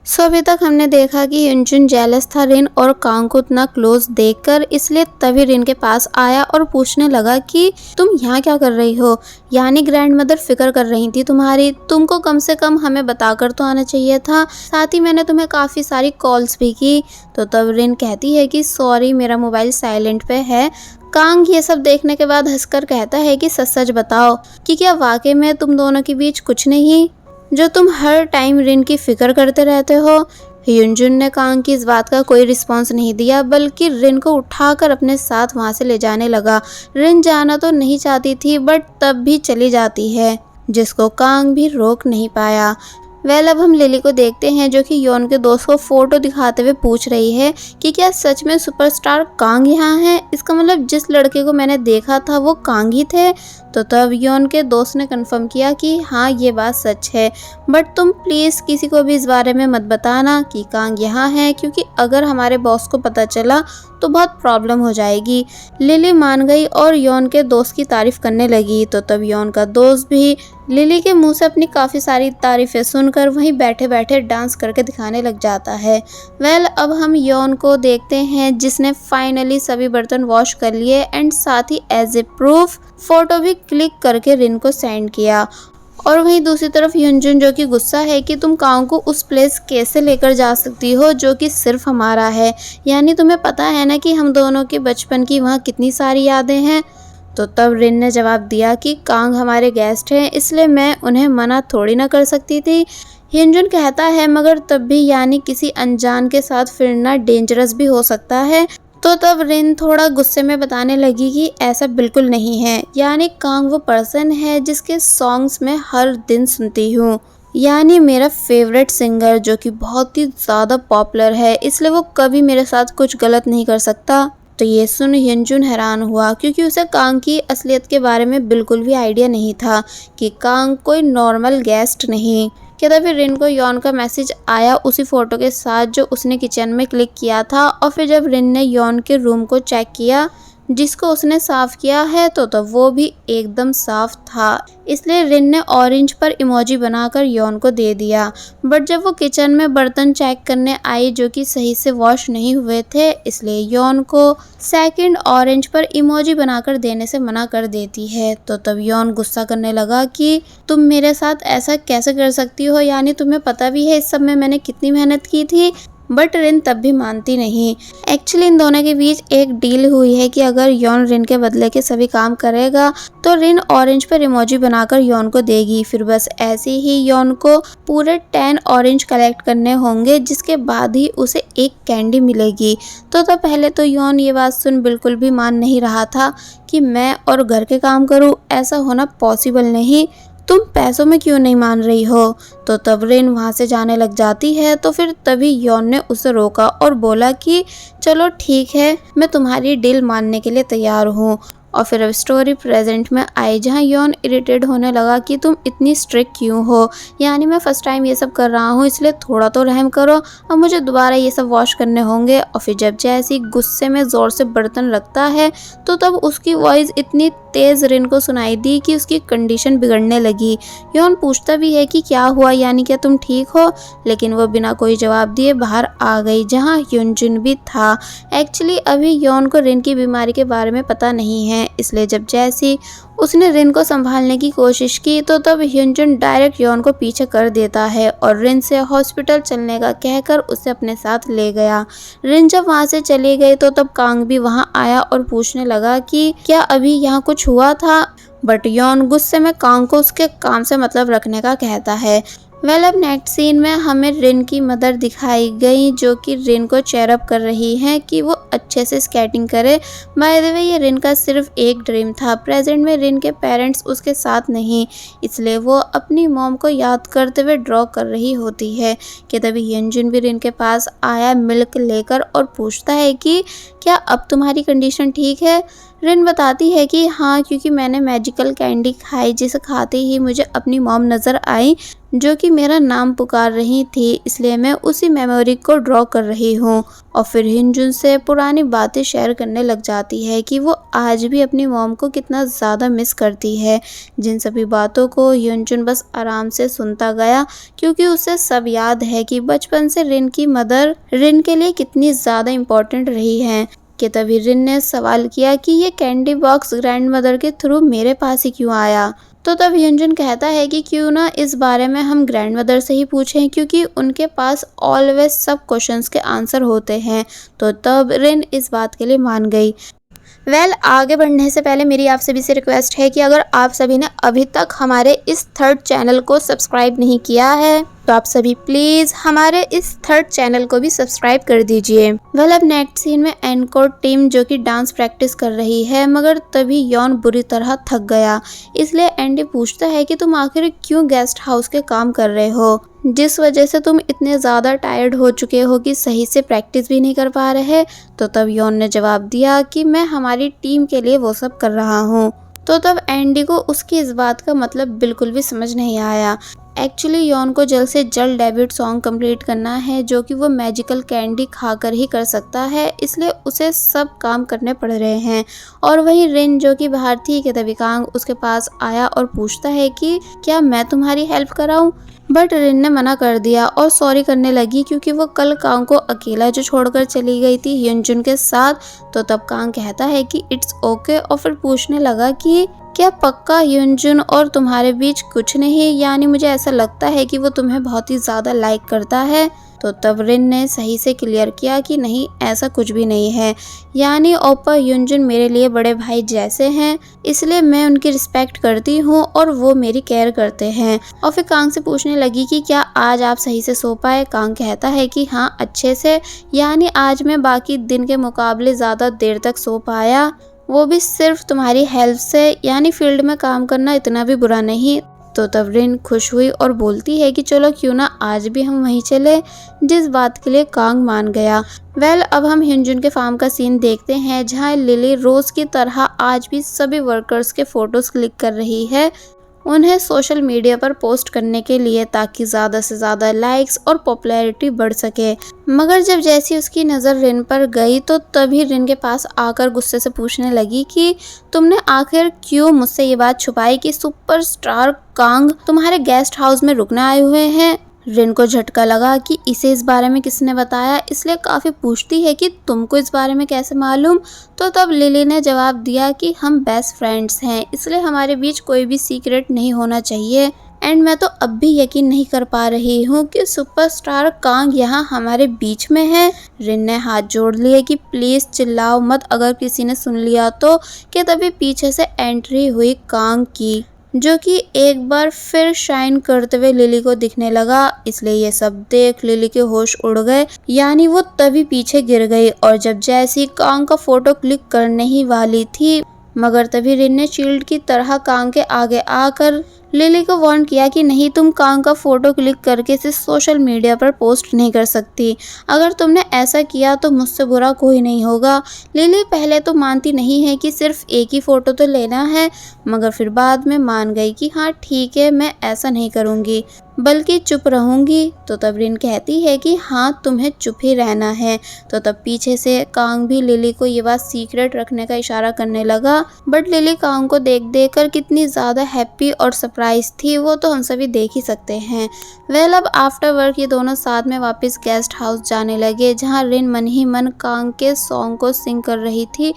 अभी तक हमने देखा कि ह्यूनजुन जेलस था रिन और कांग को इतना क्लोज देखकर, इसलिए तभी रिन के पास आया और पूछने लगा कि तुम यहाँ क्या कर रही हो। यानी ग्रैंड मदर फिक्र कर रही थी तुम्हारी, तुमको कम से कम हमें बताकर तो आना चाहिए था, साथ ही मैंने तुम्हें काफ़ी सारी कॉल्स भी की। तो तब रिन कहती है कि सॉरी मेरा मोबाइल साइलेंट पे है। कांग ये सब देखने के बाद हंसकर कहता है कि सच सच बताओ कि क्या वाकई में तुम दोनों के बीच कुछ नहीं, जो तुम हर टाइम रिन की फिक्र करते रहते हो। ह्यूनजुन ने कांग की इस बात का कोई रिस्पांस नहीं दिया, बल्कि रिन को उठाकर अपने साथ वहां से ले जाने लगा। रिन जाना तो नहीं चाहती थी, बट तब भी चली जाती है, जिसको कांग भी रोक नहीं पाया। अब हम लिली को देखते हैं, जो कि योन के दोस्त को फोटो दिखाते हुए पूछ रही है कि क्या सच में सुपरस्टार कांग यहाँ है। इसका मतलब जिस लड़के को मैंने देखा था वो कांग ही थे। तो तब योन के दोस्त ने कंफर्म किया कि हाँ ये बात सच है, बट तुम प्लीज़ किसी को भी इस बारे में मत बताना कि कांग यहाँ है, क्योंकि अगर हमारे बॉस को पता चला तो बहुत प्रॉब्लम हो जाएगी। लिली मान गई और योन के दोस्त की तारीफ करने लगी। तो तब योन का दोस्त भी लिली के मुंह से अपनी काफ़ी सारी तारीफें सुनकर वहीं बैठे बैठे डांस करके दिखाने लग जाता है। अब हम योन को देखते हैं, जिसने फाइनली सभी बर्तन वॉश कर लिए एंड साथ ही एज ए प्रूफ फोटो भी क्लिक करके रिन को सेंड किया। और वहीं दूसरी तरफ ह्यूनजुन, जो कि गुस्सा है कि तुम कांग को उस प्लेस कैसे लेकर जा सकती हो जो कि सिर्फ हमारा है, यानी तुम्हें पता है ना कि हम दोनों के बचपन की वहाँ कितनी सारी यादें हैं। तो तब रिन ने जवाब दिया कि कांग हमारे गेस्ट हैं, इसलिए मैं उन्हें मना थोड़ी ना कर सकती थी। ह्यूनजुन कहता है मगर तब भी, यानी किसी अनजान के साथ फिरना डेंजरस भी हो सकता है। तो तब रिन थोड़ा गुस्से में बताने लगी कि ऐसा बिल्कुल नहीं है, यानी कांग वो पर्सन है जिसके सॉन्ग्स मैं हर दिन सुनती हूँ, यानी मेरा फेवरेट सिंगर, जो कि बहुत ही ज़्यादा पॉपुलर है, इसलिए वो कभी मेरे साथ कुछ गलत नहीं कर सकता। तो ये सुन ह्यूनजुन हैरान हुआ, क्योंकि उसे कांग की असलियत के बारे में बिल्कुल भी आइडिया नहीं था कि कांग कोई नॉर्मल गेस्ट नहीं। क्या तभी रिन को योन का मैसेज आया उसी फोटो के साथ जो उसने किचन में क्लिक किया था। और फिर जब रिन ने योन के रूम को चेक किया जिसको उसने साफ किया है, तो वो भी एकदम साफ था, इसलिए रिन ने ऑरेंज पर इमोजी बनाकर योन को दे दिया। बट जब वो किचन में बर्तन चेक करने आई जो कि सही से वॉश नहीं हुए थे, इसलिए योन को सेकंड ऑरेंज पर इमोजी बनाकर देने से मना कर देती है। तो तब योन गुस्सा करने लगा कि तुम मेरे साथ ऐसा कैसे कर सकती हो, यानी तुम्हें पता भी है इस सब में मैंने कितनी मेहनत की थी। बट रिन तब भी मानती नहीं। एक्चुअली इन दोनों के बीच एक डील हुई है कि अगर योन रिन के बदले के सभी काम करेगा तो रिन ऑरेंज पर इमोजी बनाकर योन को देगी। फिर बस ऐसे ही योन को पूरे 10 ऑरेंज कलेक्ट करने होंगे, जिसके बाद ही उसे एक कैंडी मिलेगी। तो तब पहले तो योन ये बात सुन बिल्कुल भी मान नहीं रहा था कि मैं और घर के काम करूँ, ऐसा होना पॉसिबल नहीं, तुम पैसों में क्यों नहीं मान रही हो। तो तब रिन वहाँ से जाने लग जाती है। तो फिर तभी योन ने उसे रोका और बोला कि चलो ठीक है, मैं तुम्हारी डील मानने के लिए तैयार हूँ। और फिर अब स्टोरी प्रेजेंट में आई, जहाँ योन इरिटेट होने लगा कि तुम इतनी स्ट्रिक्ट क्यों हो, यानी मैं फर्स्ट टाइम ये सब कर रहा हूँ, इसलिए थोड़ा तो रहम करो, अब मुझे दोबारा ये सब वॉश करने होंगे। और फिर जब जैसी गुस्से में ज़ोर से बर्तन रखता है, तो तब उसकी वॉइस इतनी तेज़ रिन को सुनाई दी कि उसकी कंडीशन बिगड़ने लगी। योन पूछता भी है कि क्या हुआ, यानी क्या तुम ठीक हो, लेकिन वो बिना कोई जवाब दिए बाहर आ गई, जहाँ ह्यूनजुन भी था। एक्चुअली अभी योन को रिन की बीमारी के बारे में पता नहीं है, इसलिए जब जैसी उसने रिन को संभालने की कोशिश की, तो तब ह्यूनजुन डायरेक्ट योन को पीछे कर देता है और रिन से हॉस्पिटल चलने का कहकर उसे अपने साथ ले गया। रिन जब वहाँ से चली गई, तो तब कांग भी वहाँ आया और पूछने लगा कि क्या अभी यहाँ कुछ हुआ था। बट योन गुस्से में कांग को उसके काम से मतलब रखने का कहता है। अब नेक्स्ट सीन में हमें रिन की मदर दिखाई गई, जो कि रिन को चेयर अप कर रही हैं कि वो अच्छे से स्केटिंग करे। बाय द वे ये रिन का सिर्फ एक ड्रीम था, प्रेजेंट में रिन के पेरेंट्स उसके साथ नहीं, इसलिए वो अपनी मॉम को याद करते हुए ड्रॉ कर रही होती है। कि तभी ह्यूनजुन भी रिन के पास आया मिल्क लेकर और पूछता है कि क्या अब तुम्हारी कंडीशन ठीक है। रिन बताती है कि हाँ, क्योंकि मैंने मैजिकल कैंडी खाई, जिसे खाते ही मुझे अपनी मॉम नज़र आई जो कि मेरा नाम पुकार रही थी, इसलिए मैं उसी मेमोरी को ड्रॉ कर रही हूँ। और फिर ह्यूनजुन से पुरानी पुरानी बातें शेयर करने लग जाती है कि वो आज भी अपनी मॉम को कितना ज़्यादा मिस करती है। जिन सभी बातों को ह्योनजुन बस आराम से सुनता गया, क्योंकि उसे सब याद है कि बचपन से रिन की मदर रिन के लिए कितनी ज़्यादा इम्पोर्टेंट रही हैं। कि तभी रिन ने सवाल किया कि ये कैंडी बॉक्स ग्रैंड मदर के थ्रू मेरे पास ही क्यों आया। तो तब ह्योनजुन कहता है कि क्यों ना इस बारे में हम ग्रैंड मदर से ही पूछें, क्योंकि उनके पास ऑलवेज सब क्वेश्चंस के आंसर होते हैं। तो तब रिन इस बात के लिए मान गई। आगे बढ़ने से पहले मेरी आप सभी से रिक्वेस्ट है कि अगर आप सभी ने अभी तक हमारे इस थर्ड चैनल को सब्सक्राइब नहीं किया है तो आप सभी प्लीज हमारे इस थर्ड चैनल को भी सब्सक्राइब कर दीजिए। अब नेक्स्ट सीन में एनकोर टीम जो कि डांस प्रैक्टिस कर रही है, मगर तभी यॉन बुरी तरह थक गया। इसलिए एंडी पूछता है कि तुम आखिर क्यों गेस्ट हाउस के काम कर रहे हो, जिस वजह से तुम इतने ज़्यादा टायर्ड हो चुके हो कि सही से प्रैक्टिस भी नहीं कर पा रहे। तो तब यॉन ने जवाब दिया कि मैं हमारी टीम के लिए वो सब कर रहा हूँ। तो तब एंडी को उसकी इस बात का मतलब बिल्कुल भी समझ नहीं आया। एक्चुअली यॉन को जल्द से जल्द डेब्यूट सॉन्ग कंप्लीट करना है, जो कि वो मैजिकल कैंडी खाकर ही कर सकता है, इसलिए उसे सब काम करने पड़ रहे हैं। और वहीं रिन जो कि बाहर थी कि तभी कांग उसके पास आया और पूछता है कि क्या मैं तुम्हारी हेल्प कराऊं। बट रिन ने मना कर दिया और सॉरी करने लगी, क्योंकि वो कल कांग को अकेला जो छोड़कर चली गई थी ह्योनजुन के साथ। तो तब कांग कहता है कि इट्स ओके और फिर पूछने लगा कि क्या पक्का ह्योनजुन और तुम्हारे बीच कुछ नहीं, यानी मुझे ऐसा लगता है कि वो तुम्हें बहुत ही ज़्यादा लाइक करता है। तो तब रिन ने सही से क्लियर किया कि नहीं, ऐसा कुछ भी नहीं है, यानी ओप्पा ह्योनजुन मेरे लिए बड़े भाई जैसे हैं, इसलिए मैं उनकी रिस्पेक्ट करती हूँ और वो मेरी केयर करते हैं। और फिर कांग से पूछने लगी कि क्या आज आप सही से सो पाए। कांग कहता है कि हाँ, अच्छे से, यानी आज मैं बाकी दिन के मुकाबले ज़्यादा देर तक सो पाया, वो भी सिर्फ तुम्हारी हेल्प से, यानी फील्ड में काम करना इतना भी बुरा नहीं। तो तब रिन खुश हुई और बोलती है कि चलो क्यों ना आज भी हम वहीं चले, जिस बात के लिए कांग मान गया। अब हम ह्योनजुन के फार्म का सीन देखते हैं, जहां लिली रोज की तरह आज भी सभी वर्कर्स के फोटोज क्लिक कर रही है, उन्हें सोशल मीडिया पर पोस्ट करने के लिए, ताकि ज़्यादा से ज़्यादा लाइक्स और पॉपुलैरिटी बढ़ सके। मगर जब जैसी उसकी नज़र रिन पर गई तो तभी रिन के पास आकर गुस्से से पूछने लगी कि तुमने आखिर क्यों मुझसे ये बात छुपाई कि सुपरस्टार कांग तुम्हारे गेस्ट हाउस में रुकने आए हुए हैं। रिन को झटका लगा कि इसे इस बारे में किसने बताया, इसलिए काफ़ी पूछती है कि तुमको इस बारे में कैसे मालूम। तो तब लिली ने जवाब दिया कि हम बेस्ट फ्रेंड्स हैं, इसलिए हमारे बीच कोई भी सीक्रेट नहीं होना चाहिए। एंड मैं तो अब भी यकीन नहीं कर पा रही हूँ कि सुपरस्टार कांग यहाँ हमारे बीच में है। रिन ने हाथ जोड़ लिए कि प्लीज़ चिल्लाओ मत, अगर किसी ने सुन लिया तो। कि तभी पीछे से एंट्री हुई कांग की, जो कि एक बार फिर शाइन करते हुए लिली को दिखने लगा। इसलिए ये सब देख लिली के होश उड़ गए, यानी वो तभी पीछे गिर गई। और जब जैसी कांग का फोटो क्लिक करने ही वाली थी, मगर तभी रिन ने शील्ड की तरह कांग के आगे आकर लिली को वार्न किया कि नहीं, तुम कांग का फोटो क्लिक करके इसे सोशल मीडिया पर पोस्ट नहीं कर सकती। अगर तुमने ऐसा किया तो मुझसे बुरा कोई नहीं होगा। लिली पहले तो मानती नहीं है कि सिर्फ एक ही फोटो तो लेना है, मगर फिर बाद में मान गई कि हाँ ठीक है, मैं ऐसा नहीं करूँगी, बल्कि चुप रहूँगी। तो तब रिन कहती है कि हाँ, तुम्हें चुप ही रहना है। तो तब पीछे से कांग भी लिली को ये बात सीक्रेट रखने का इशारा करने लगा। बट लिली कांग को देख देख कर कितनी ज़्यादा हैप्पी और सरप्राइज थी, वो तो हम सभी देख ही सकते हैं। अब आफ्टर वर्क ये दोनों साथ में वापस गेस्ट हाउस जाने लगे, जहाँ रिन मन ही मन कांग के सॉन्ग को सिंग कर रही थी।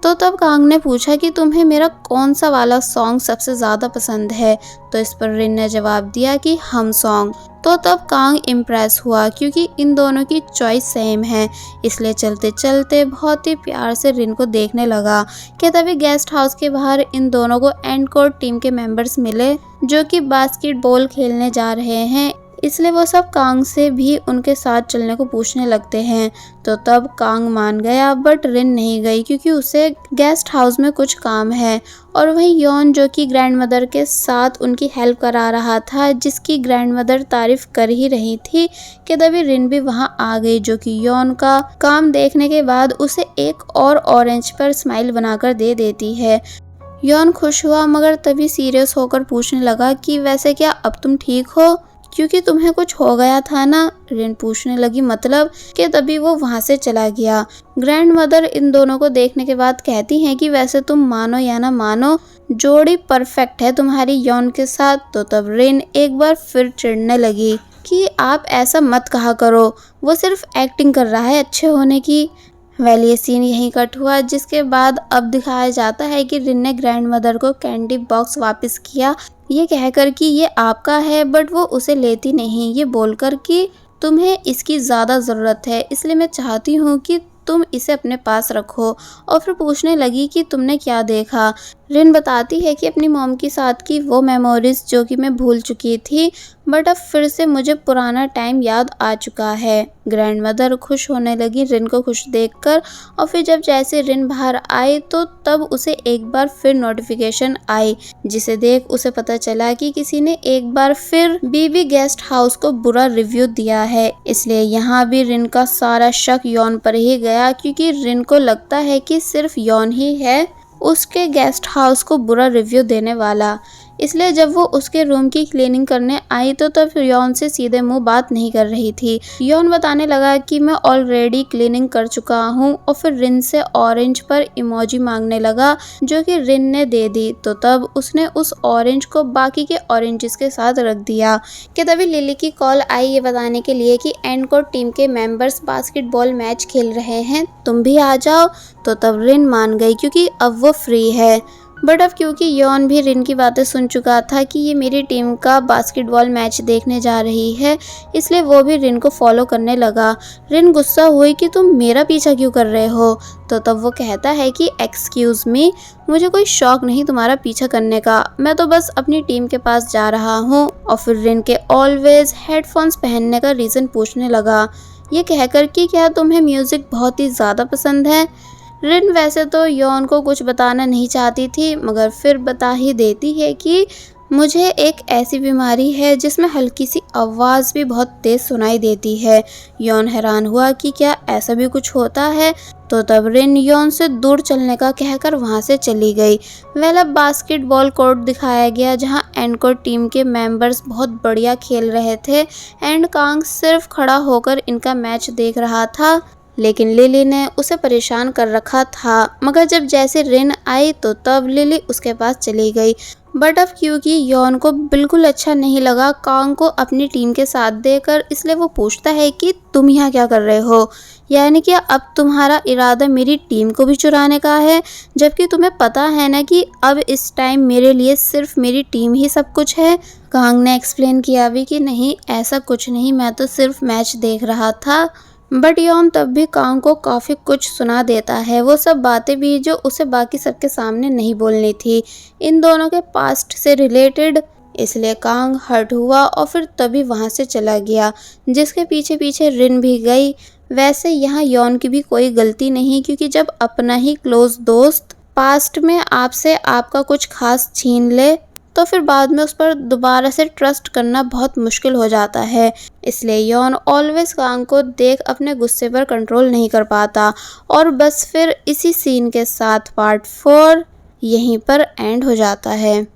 तो तब कांग ने पूछा कि तुम्हें मेरा कौन सा वाला सॉन्ग सबसे ज़्यादा पसंद है। तो इस पर रिन ने जवाब दिया कि हम सॉन्ग। तो तब कांग इम्प्रेस हुआ, क्योंकि इन दोनों की चॉइस सेम है। इसलिए चलते चलते बहुत ही प्यार से रिन को देखने लगा। कि तभी गेस्ट हाउस के बाहर इन दोनों को एनकोर टीम के मेंबर्स मिले, जो कि बास्केटबॉल खेलने जा रहे हैं। इसलिए वो सब कांग से भी उनके साथ चलने को पूछने लगते हैं। तो तब कांग मान गया, बट रिन नहीं गई, क्योंकि उसे गेस्ट हाउस में कुछ काम है। और वहीं यॉन जो कि ग्रैंड मदर के साथ उनकी हेल्प करा रहा था, जिसकी ग्रैंड मदर तारीफ कर ही रही थी, कि तभी रिन भी वहां आ गई, जो कि यॉन का काम देखने के बाद उसे एक और ऑरेंज पर स्माइल बनाकर दे देती है। यॉन खुश हुआ, मगर तभी सीरियस होकर पूछने लगा कि वैसे क्या अब तुम ठीक हो, क्योंकि तुम्हें कुछ हो गया था ना। रिन पूछने लगी मतलब कि तभी वो वहाँ से चला गया। ग्रैंड मदर इन दोनों को देखने के बाद कहती हैं कि वैसे तुम मानो या ना मानो, जोड़ी परफेक्ट है तुम्हारी यॉन के साथ। तो तब रिन एक बार फिर चिढ़ने लगी कि आप ऐसा मत कहा करो, वो सिर्फ एक्टिंग कर रहा है अच्छे होने की। वेल ये सीन यहीं कट हुआ, जिसके बाद अब दिखाया जाता है कि रिन ने ग्रैंड मदर को कैंडी बॉक्स वापस किया, ये कहकर कि ये आपका है, बट वो उसे लेती नहीं, ये बोलकर कि तुम्हें इसकी ज़्यादा ज़रूरत है, इसलिए मैं चाहती हूँ कि तुम इसे अपने पास रखो। और फिर पूछने लगी कि तुमने क्या देखा। रिन बताती है कि अपनी मॉम के साथ की वो मेमोरीज जो कि मैं भूल चुकी थी, बट अब फिर से मुझे पुराना टाइम याद आ चुका है। ग्रैंड मदर खुश होने लगी रिन को खुश देखकर। और फिर जब जैसे रिन बाहर आई तो तब उसे एक बार फिर नोटिफिकेशन आई, जिसे देख उसे पता चला कि किसी ने एक बार फिर बीबी गेस्ट हाउस को बुरा रिव्यू दिया है। इसलिए यहाँ भी रिन का सारा शक यॉन पर ही गया, क्योंकि रिन को लगता है कि सिर्फ यॉन ही है उसके गेस्ट हाउस को बुरा रिव्यू देने वाला। इसलिए जब वो उसके रूम की क्लीनिंग करने आई तो तब यॉन से सीधे मुंह बात नहीं कर रही थी। यॉन बताने लगा कि मैं ऑलरेडी क्लीनिंग कर चुका हूँ, और फिर रिन से ऑरेंज पर इमोजी मांगने लगा, जो कि रिन ने दे दी। तो तब उसने उस ऑरेंज को बाकी के ऑरेंजेस के साथ रख दिया कि तभी लिली की कॉल आई ये बताने के लिए कि एंड कोर्ट टीम के मेंबर्स बास्केटबॉल मैच खेल रहे हैं, तुम भी आ जाओ। तो तब रिन मान गई क्योंकि अब वो फ्री है। बट अब क्योंकि यॉन भी रिन की बातें सुन चुका था कि ये मेरी टीम का बास्केटबॉल मैच देखने जा रही है, इसलिए वो भी रिन को फॉलो करने लगा। रिन गुस्सा हुई कि तुम मेरा पीछा क्यों कर रहे हो। तो तब वो कहता है कि एक्सक्यूज़ मी, मुझे कोई शौक नहीं तुम्हारा पीछा करने का, मैं तो बस अपनी टीम के पास जा रहा हूँ। और फिर रिन के ऑलवेज हेडफोन्स पहनने का रीज़न पूछने लगा, ये कहकर कि क्या तुम्हें म्यूज़िक बहुत ही ज़्यादा पसंद है। रिन वैसे तो यॉन को कुछ बताना नहीं चाहती थी, मगर फिर बता ही देती है कि मुझे एक ऐसी बीमारी है जिसमें हल्की सी आवाज़ भी बहुत तेज़ सुनाई देती है। यॉन हैरान हुआ कि क्या ऐसा भी कुछ होता है। तो तब रिन यॉन से दूर चलने का कहकर वहाँ से चली गई। वेल अब बास्केटबॉल कोर्ट दिखाया गया, जहाँ एंड कोर्ट टीम के मेंबर्स बहुत बढ़िया खेल रहे थे। एंड कांग सिर्फ खड़ा होकर इनका मैच देख रहा था, लेकिन लिली ने उसे परेशान कर रखा था। मगर जब जैसे रिन आई तो तब लिली उसके पास चली गई। बट अब क्योंकि यॉन को बिल्कुल अच्छा नहीं लगा कांग को अपनी टीम के साथ देकर, इसलिए वो पूछता है कि तुम यहाँ क्या कर रहे हो, यानी कि अब तुम्हारा इरादा मेरी टीम को भी चुराने का है, जबकि तुम्हें पता है ना कि अब इस टाइम मेरे लिए सिर्फ मेरी टीम ही सब कुछ है। कांग ने एक्सप्लेन किया भी कि नहीं ऐसा कुछ नहीं, मैं तो सिर्फ मैच देख रहा था। बट यॉन तब भी कांग को काफ़ी कुछ सुना देता है, वो सब बातें भी जो उसे बाकी सबके सामने नहीं बोलनी थी, इन दोनों के पास्ट से रिलेटेड। इसलिए कांग हर्ट हुआ और फिर तभी वहाँ से चला गया, जिसके पीछे पीछे रिन भी गई। वैसे यहाँ यॉन की भी कोई गलती नहीं, क्योंकि जब अपना ही क्लोज दोस्त पास्ट में आपसे आपका कुछ खास छीन ले तो फिर बाद में उस पर दोबारा से ट्रस्ट करना बहुत मुश्किल हो जाता है। इसलिए यॉन ऑलवेज कांग को देख अपने गुस्से पर कंट्रोल नहीं कर पाता। और बस फिर इसी सीन के साथ पार्ट 4 यहीं पर एंड हो जाता है।